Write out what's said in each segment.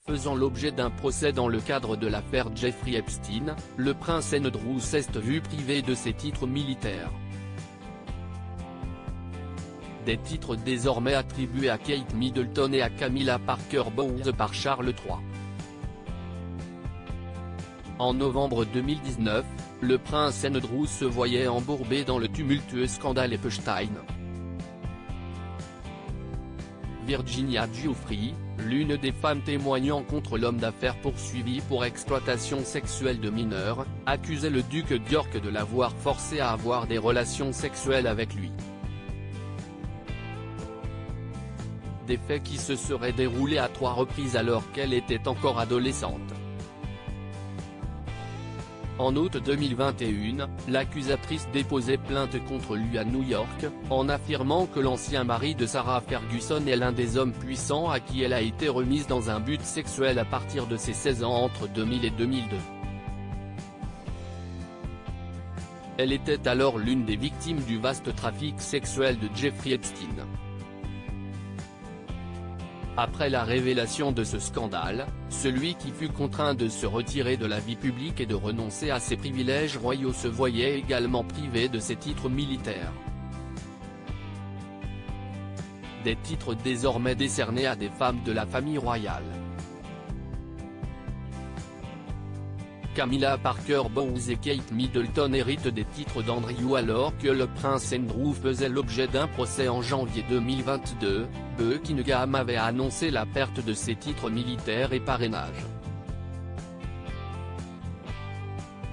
Faisant l'objet d'un procès dans le cadre de l'affaire Jeffrey Epstein, le prince Andrew s'est vu privé de ses titres militaires. Des titres désormais attribués à Kate Middleton et à Camilla Parker Bowles par Charles III. En novembre 2019, le prince Andrew se voyait embourbé dans le tumultueux scandale Epstein. Virginia Giuffre, l'une des femmes témoignant contre l'homme d'affaires poursuivi pour exploitation sexuelle de mineurs, accusait le duc d'York de l'avoir forcé à avoir des relations sexuelles avec lui. Des faits qui se seraient déroulés à 3 reprises alors qu'elle était encore adolescente. En août 2021, l'accusatrice déposait plainte contre lui à New York, en affirmant que l'ancien mari de Sarah Ferguson est l'un des hommes puissants à qui elle a été remise dans un but sexuel à partir de ses 16 ans entre 2000 et 2002. Elle était alors l'une des victimes du vaste trafic sexuel de Jeffrey Epstein. Après la révélation de ce scandale, celui qui fut contraint de se retirer de la vie publique et de renoncer à ses privilèges royaux se voyait également privé de ses titres militaires. Des titres désormais décernés à des femmes de la famille royale. Camilla Parker Bowles et Kate Middleton héritent des titres d'Andrew alors que le prince Andrew faisait l'objet d'un procès en janvier 2022, Buckingham avait annoncé la perte de ses titres militaires et parrainage.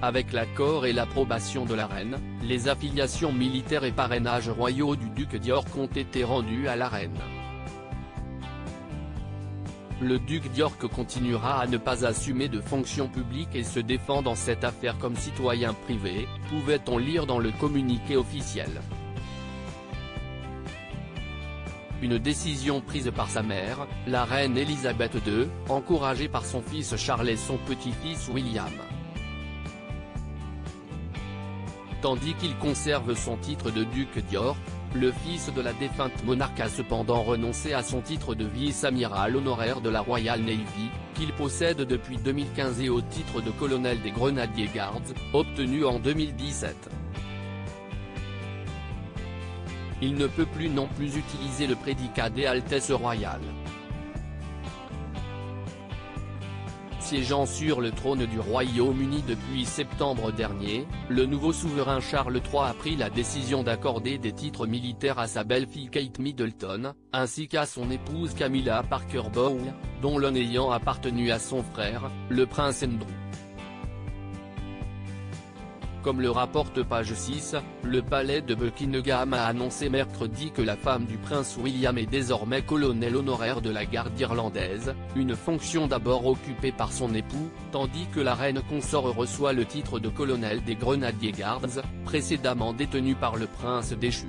Avec l'accord et l'approbation de la reine, les affiliations militaires et parrainages royaux du duc d'York ont été rendus à la reine. Le duc d'York continuera à ne pas assumer de fonctions publiques et se défend dans cette affaire comme citoyen privé, pouvait-on lire dans le communiqué officiel. Une décision prise par sa mère, la reine Elisabeth II, encouragée par son fils Charles et son petit-fils William. Tandis qu'il conserve son titre de duc d'York, le fils de la défunte monarque a cependant renoncé à son titre de vice-amiral honoraire de la Royal Navy, qu'il possède depuis 2015 et au titre de colonel des Grenadier Guards, obtenu en 2017. Il ne peut plus non plus utiliser le prédicat des Altesses royales. Siégeant sur le trône du Royaume-Uni depuis septembre dernier, le nouveau souverain Charles III a pris la décision d'accorder des titres militaires à sa belle-fille Kate Middleton, ainsi qu'à son épouse Camilla Parker Bowles, dont l'un ayant appartenu à son frère, le prince Andrew. Comme le rapporte Page 6, le palais de Buckingham a annoncé mercredi que la femme du prince William est désormais colonel honoraire de la garde irlandaise, une fonction d'abord occupée par son époux, tandis que la reine consort reçoit le titre de colonel des Grenadier Guards, précédemment détenu par le prince déchu.